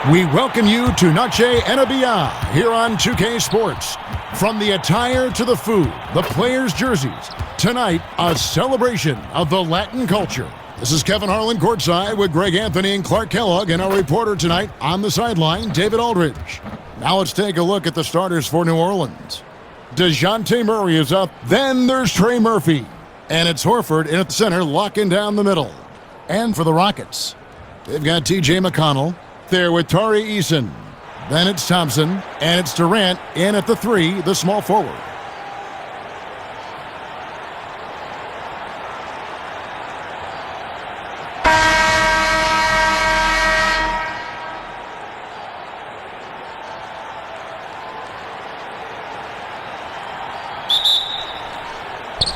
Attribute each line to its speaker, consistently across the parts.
Speaker 1: We welcome you to Noche and Beyond here on 2K Sports. From the attire to the food, the players' jerseys, tonight a celebration of the Latin culture. This is Kevin Harlan courtside with Greg Anthony and Clark Kellogg, and our reporter tonight on the sideline, David Aldridge. Now let's take a look at the starters for New Orleans. DeJounte Murray is up, then there's Trey Murphy. And it's Horford in at the center, locking down the middle. And for the Rockets, they've got T.J. McConnell there with Tari Eason. Then it's Thompson, and it's Durant in at the 3, the small forward.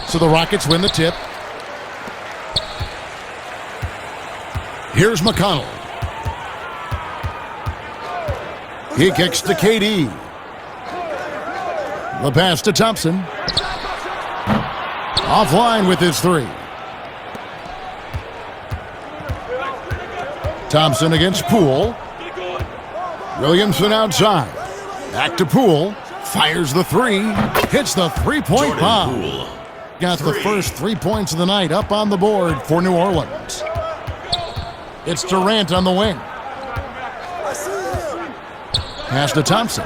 Speaker 1: So the Rockets win the tip. Here's McConnell. He kicks to KD. The pass to Thompson. Offline with his 3. Thompson against Poole. Williamson outside. Back to Poole. Fires the 3. Hits the three-point bomb. Got the first 3 points of the night up on the board for New Orleans. It's Durant on the wing. Pass to Thompson.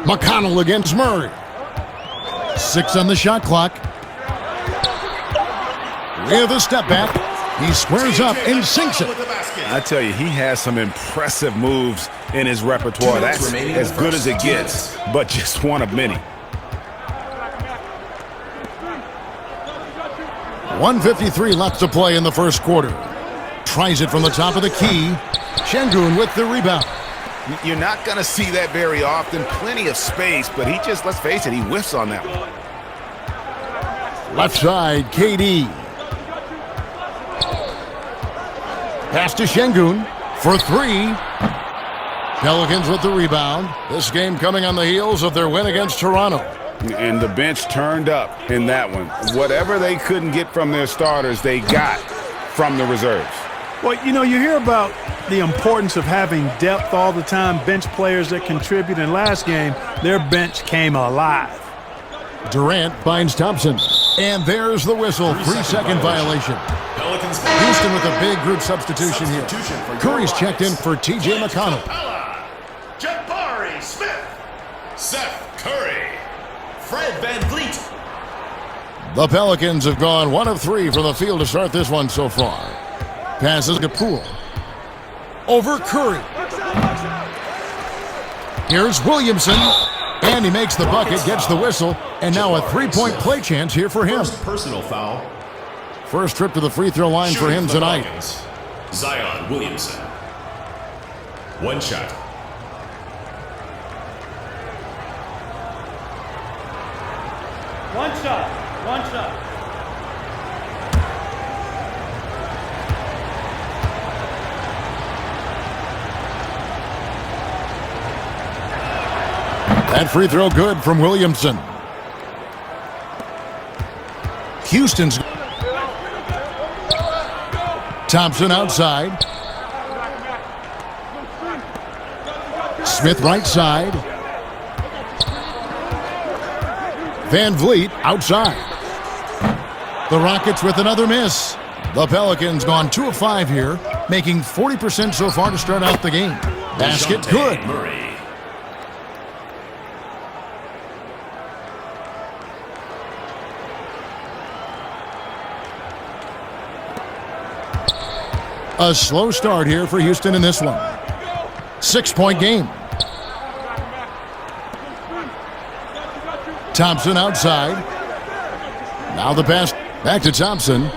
Speaker 1: McConnell against Murray. 6 on the shot clock. With a step back, he squares up and sinks it.
Speaker 2: I tell you, he has some impressive moves in his repertoire. That's as good as it gets, but just one of many.
Speaker 1: 1:53 left to play in the first quarter. Tries it from the top of the key. Şengün with the rebound.
Speaker 2: You're not going to see that very often. Plenty of space, but he just, let's face it, he whiffs on that one.
Speaker 1: Left side, KD. Pass to Şengün for 3. Pelicans with the rebound. This game coming on the heels of their win against Toronto.
Speaker 2: And the bench turned up in that one. Whatever they couldn't get from their starters, they got from the reserves.
Speaker 3: Well, you know, you hear about the importance of having depth all the time, bench players that contribute. In last game, their bench came alive.
Speaker 1: Durant finds Thompson. And there's the whistle. 3-second violation. Houston with a big group substitution here. Curry's checked in for T.J. McConnell.
Speaker 4: Jabari Smith. Seth Curry. Fred VanVleet.
Speaker 1: The Pelicans have gone 1 of 3 from the field to start this one so far. Passes to Poole. Over Curry. Here's Williamson. And he makes the bucket, gets the whistle, and now a 3-point play chance here for him.
Speaker 4: First personal foul.
Speaker 1: First trip to the free throw line for him tonight.
Speaker 4: Zion Williamson. 1 shot.
Speaker 3: One shot.
Speaker 1: That free throw good from Williamson. Houston's Thompson outside. Smith right side. VanVleet outside. The Rockets with another miss. The Pelicans gone 2 of 5 here, making 40% so far to start out the game. Basket good.
Speaker 4: Murray.
Speaker 1: A slow start here for Houston in this one. 6-point game. Thompson outside. Now the pass back to Thompson.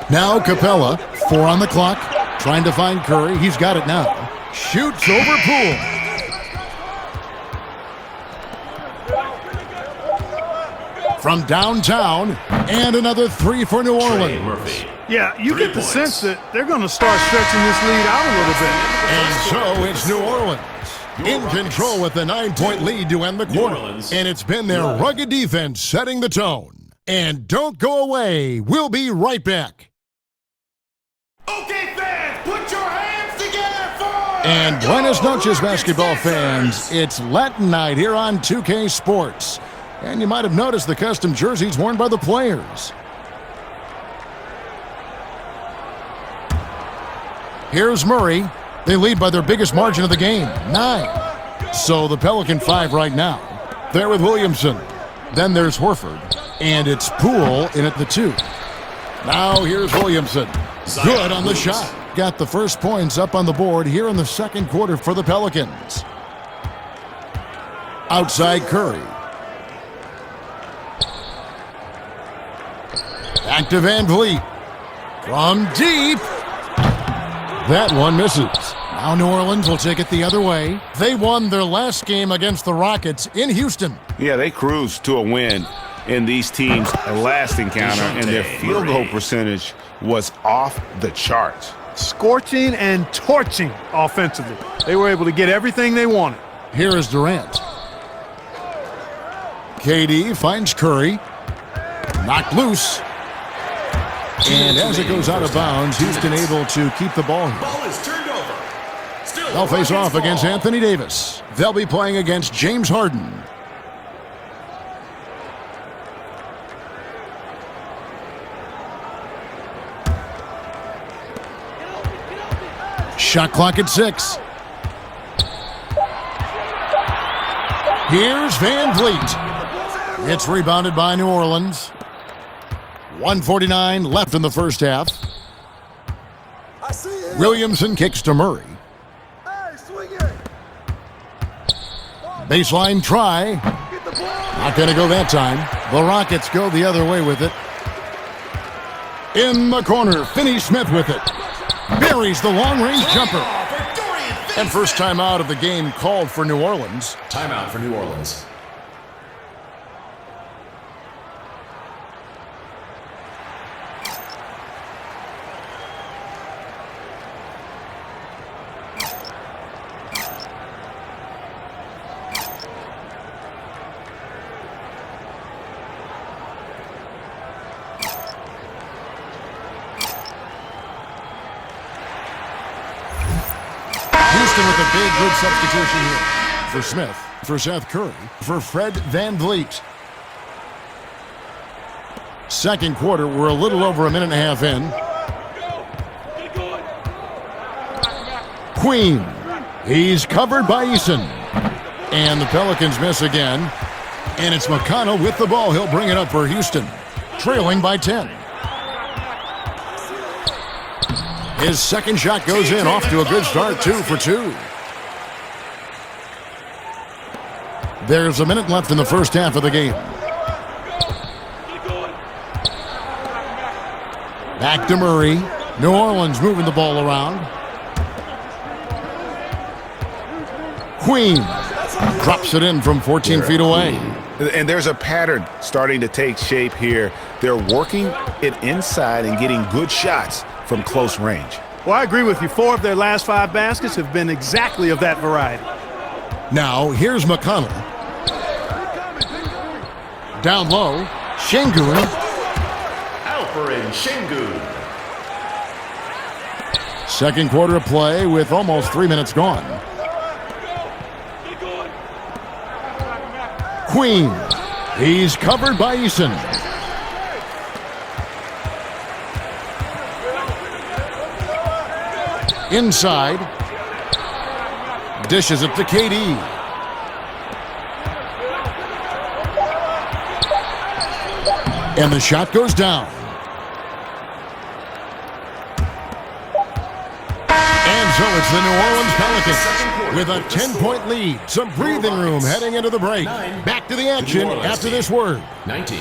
Speaker 1: Now Capella, 4 on the clock, trying to find Curry. He's got it now. Shoots over Poole. From downtown, and another 3 for New Orleans.
Speaker 3: Yeah, you get the sense that they're going to start stretching this lead out a little bit.
Speaker 1: And so it's New Orleans in control with the 9-point lead to end the quarter. And it's been their rugged defense setting the tone. And don't go away. We'll be right back.
Speaker 4: Okay, fans, put your hands together for...
Speaker 1: And buenas noches, basketball fans. It's Latin night here on 2K Sports. And you might have noticed the custom jerseys worn by the players. Here's Murray. They lead by their biggest margin of the game, 9. So the Pelican 5 right now. There with Williamson. Then there's Horford. And it's Poole in at the 2. Now here's Williamson. Good on the shot. Got the first points up on the board here in the second quarter for the Pelicans. Outside Curry. Back to Van Vliet. From deep. That one misses. Now New Orleans will take it the other way. They won their last game against the Rockets in Houston.
Speaker 2: Yeah, they cruised to a win in these teams' last encounter, and their field goal percentage was off the charts.
Speaker 3: Scorching and torching offensively. They were able to get everything they wanted.
Speaker 1: Here is Durant. KD finds Curry. Knocked loose. And as it goes out of bounds, Houston able to keep the ball here.
Speaker 4: Ball is turned over. Still
Speaker 1: They'll face off against Anthony Davis. They'll be playing against James Harden. Shot clock at 6. Here's Van Vliet. It's rebounded by New Orleans. 1:49 left in the first half. Williamson kicks to Murray. Baseline try. Not going to go that time. The Rockets go the other way with it. In the corner, Finney-Smith with it. Buries the long-range jumper. And first time out of the game called for New Orleans.
Speaker 4: Timeout for New Orleans.
Speaker 1: With a big, good substitution here. For Smith, for Seth Curry, for Fred Van Vliet. Second quarter, we're a little over a minute and a half in. Queen. He's covered by Eason. And the Pelicans miss again. And it's McConnell with the ball. He'll bring it up for Houston. Trailing by 10. His second shot goes in, off to a good start, 2 for 2. There's a minute left in the first half of the game. Back to Murray. New Orleans moving the ball around. Queen drops it in from 14 feet away.
Speaker 2: And there's a pattern starting to take shape here. They're working it inside and getting good shots from close range.
Speaker 3: Well, I agree with you. 4 of their last 5 baskets have been exactly of that variety.
Speaker 1: Now, here's McConnell. Down low, Şengün.
Speaker 4: Alperen Şengün.
Speaker 1: Second quarter of play with almost 3 minutes gone. Queen. He's covered by Eason. Inside. Dishes it to KD. And the shot goes down. And so it's the New Orleans Pelicans with a 10-point lead. Some breathing room heading into the break. Back to the action after this word.
Speaker 4: 19.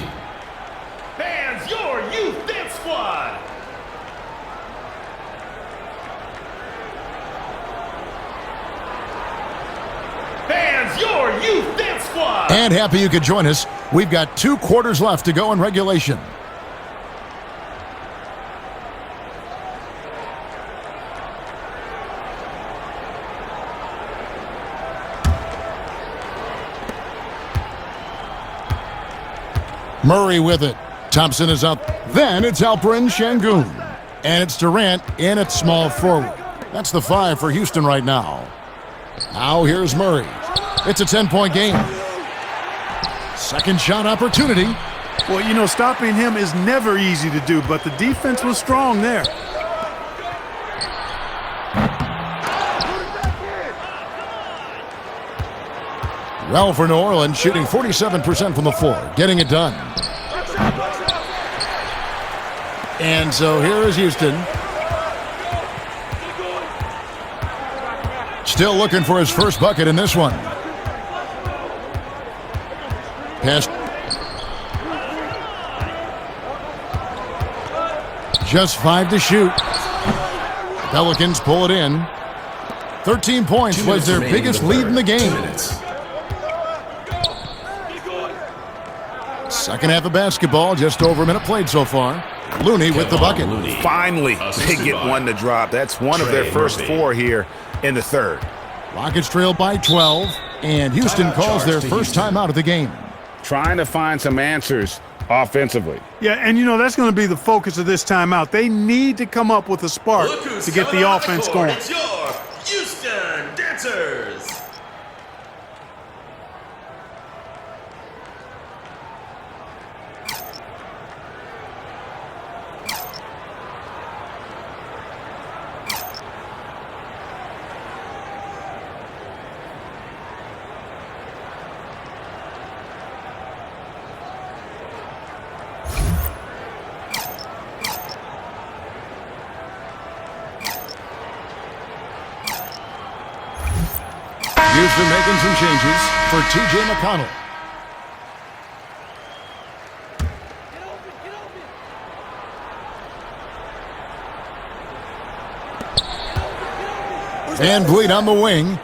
Speaker 5: Fans, your youth dance squad. Fans, your youth dance squad.
Speaker 1: And happy you could join us. We've got 2 quarters left to go in regulation. Murray with it. Thompson is up. Then it's Alperen Şengün. And it's Durant in at small forward. That's the 5 for Houston right now. Now here's Murray. It's a 10-point game. Second shot opportunity.
Speaker 3: Well, you know, stopping him is never easy to do, but the defense was strong there.
Speaker 1: Well, for New Orleans, shooting 47% from the floor, getting it done. And so here is Houston. Still looking for his first bucket in this one. Pass. Just 5 to shoot. Pelicans pull it in. 13 points was their biggest lead in the game. Second half of basketball, just over a minute played so far. Looney with the bucket.
Speaker 2: Finally, they get one to drop. That's one of their first 4 here in the third.
Speaker 1: Rockets trail by 12, and Houston calls their first timeout of the game.
Speaker 2: Trying to find some answers offensively.
Speaker 3: Yeah, and you know, that's going to be the focus of this timeout. They need to come up with a spark to get the offense going.
Speaker 5: It's your Houston Dancers.
Speaker 1: Houston making some changes for T.J. McConnell. Van Vliet on the wing.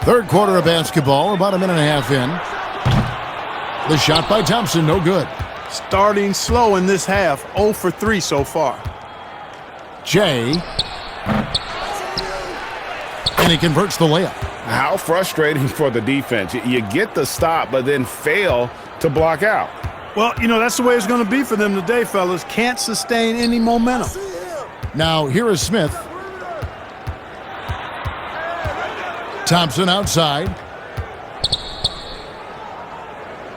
Speaker 1: Third quarter of basketball, about a minute and a half in. The shot by Thompson, no good.
Speaker 3: Starting slow in this half, 0 for 3 so far.
Speaker 1: Jay. And he converts the layup.
Speaker 2: How frustrating for the defense. You get the stop, but then fail to block out.
Speaker 3: Well, you know, that's the way it's going to be for them today, fellas. Can't sustain any momentum.
Speaker 1: Now, here is Smith. Thompson outside.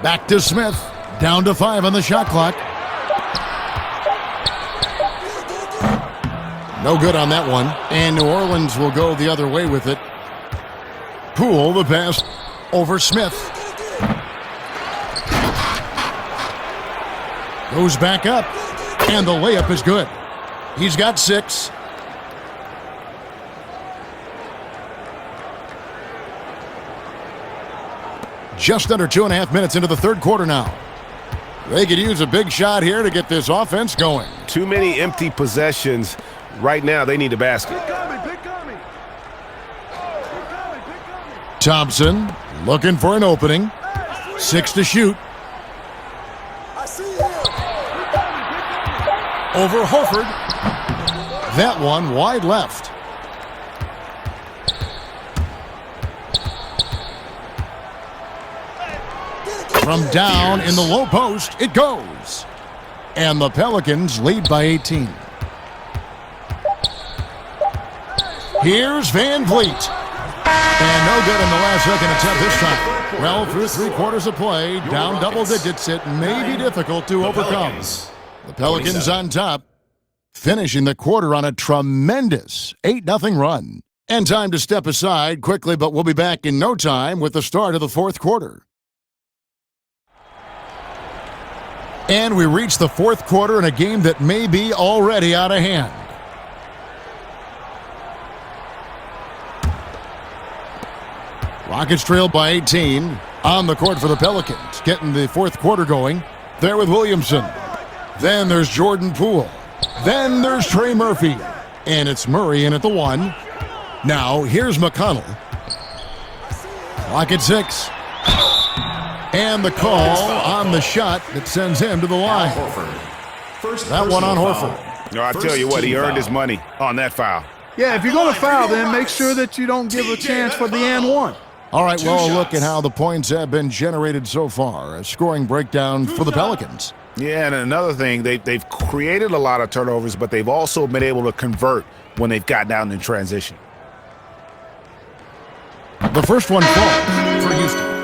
Speaker 1: Back to Smith. Down to 5 on the shot clock. No good on that one. And New Orleans will go the other way with it. Poole, the pass over Smith. Goes back up. And the layup is good. He's got 6. Just under 2.5 minutes into the third quarter now. They could use a big shot here to get this offense going.
Speaker 2: Too many empty possessions. Right now, they need a basket.
Speaker 1: Thompson looking for an opening. 6 to shoot. Over Horford. That one wide left. From down in the low post, it goes. And the Pelicans lead by 18. Here's Van Vliet. And no good in the last second attempt this time. Well, through 3 quarters of play, down double digits, it may be difficult to overcome. The Pelicans on top, finishing the quarter on a tremendous 8-0 run. And time to step aside quickly, but we'll be back in no time with the start of the fourth quarter. And we reach the fourth quarter in a game that may be already out of hand. Rockets trail by 18 on the court for the Pelicans, getting the fourth quarter going. There with Williamson. Then there's Jordan Poole. Then there's Trey Murphy. And it's Murray in at the 1. Now here's McConnell. Clock at 6. And the call on the shot that sends him to the line. That one on Horford.
Speaker 2: No, I tell you what, he earned his money on that foul.
Speaker 3: Yeah, if you're going to foul, then make sure that you don't give a chance for the and one.
Speaker 1: All right, well, look at how the points have been generated so far. A scoring breakdown for the Pelicans.
Speaker 2: Yeah, and another thing, they've created a lot of turnovers, but they've also been able to convert when they've got down in transition.
Speaker 1: The first one falls for Houston.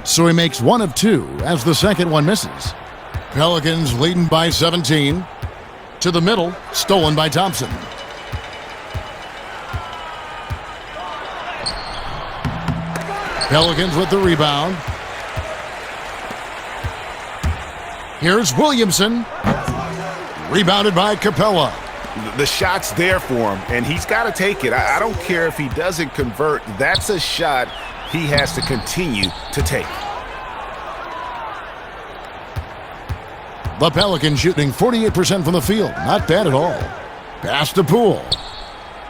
Speaker 1: So he makes one of two as the second one misses. Pelicans leading by 17. To the middle, stolen by Thompson. Pelicans with the rebound. Here's Williamson. Rebounded by Capella.
Speaker 2: The shot's there for him, and he's got to take it. I don't care if he doesn't convert. That's a shot he has to continue to take.
Speaker 1: The Pelicans shooting 48% from the field. Not bad at all. Pass to Poole.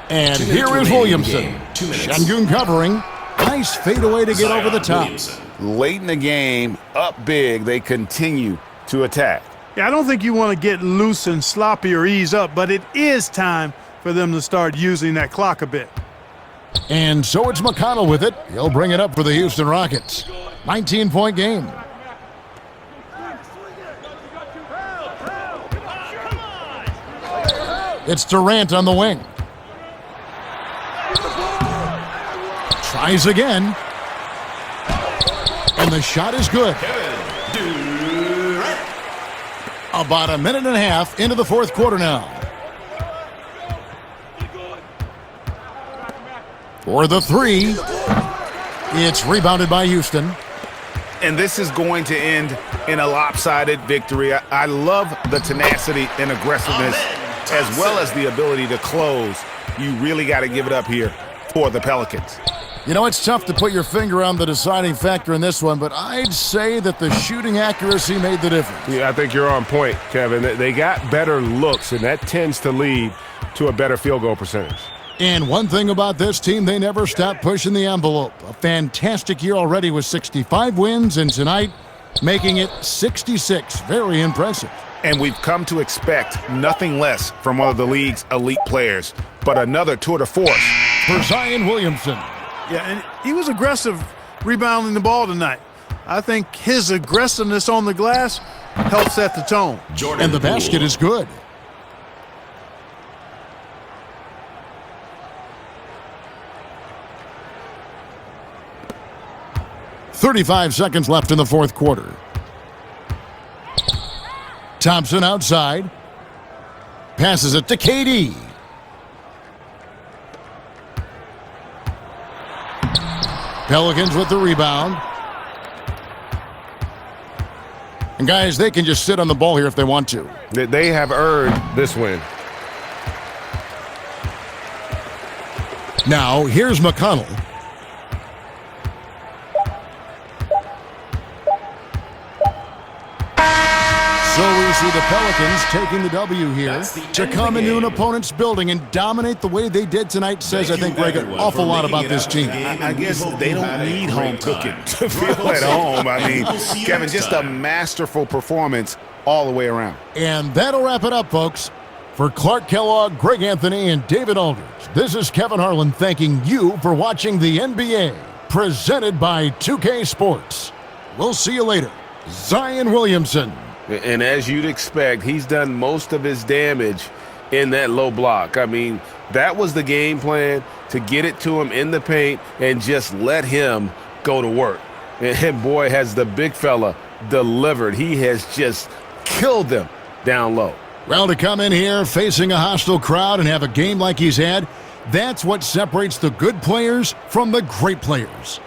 Speaker 1: And here is Williamson. Şengün covering. Nice fadeaway to get over the top.
Speaker 2: Late in the game, up big, they continue to attack.
Speaker 3: Yeah, I don't think you want to get loose and sloppy or ease up, but it is time for them to start using that clock a bit.
Speaker 1: And so it's McConnell with it. He'll bring it up for the Houston Rockets. 19-point game. It's Durant on the wing. Tries again. And the shot is good. About a minute and a half into the fourth quarter now. For the three. It's rebounded by Houston.
Speaker 2: And this is going to end in a lopsided victory. I love the tenacity and aggressiveness as well as the ability to close. You really got to give it up here for the Pelicans.
Speaker 1: You know, it's tough to put your finger on the deciding factor in this one, but I'd say that the shooting accuracy made the difference.
Speaker 6: Yeah, I think you're on point, Kevin. They got better looks, and that tends to lead to a better field goal percentage.
Speaker 1: And one thing about this team, they never stop pushing the envelope. A fantastic year already with 65 wins, and tonight making it 66. Very impressive.
Speaker 2: And we've come to expect nothing less from one of the league's elite players, but another tour de force
Speaker 1: for Zion Williamson.
Speaker 3: Yeah, and he was aggressive rebounding the ball tonight. I think his aggressiveness on the glass helped set the tone.
Speaker 1: And the basket is good. .35 seconds left in the fourth quarter. Thompson outside. Passes it to KD. Pelicans with the rebound. And guys, they can just sit on the ball here if they want to.
Speaker 6: They have earned this win.
Speaker 1: Now, here's McConnell. So we see the Pelicans taking the W here. To come into an opponent's building and dominate the way they did tonight says, I think, Greg, an awful lot about this team.
Speaker 2: I guess they don't need home cooking to feel at home. I mean, Kevin, just a masterful performance all the way around.
Speaker 1: And that'll wrap it up, folks. For Clark Kellogg, Greg Anthony, and David Aldridge, this is Kevin Harlan thanking you for watching the NBA, presented by 2K Sports. We'll see you later. Zion Williamson.
Speaker 6: And as you'd expect, he's done most of his damage in that low block. I mean, that was the game plan, to get it to him in the paint and just let him go to work. And boy, has the big fella delivered. He has just killed them down low.
Speaker 1: Well, to come in here facing a hostile crowd and have a game like he's had, that's what separates the good players from the great players.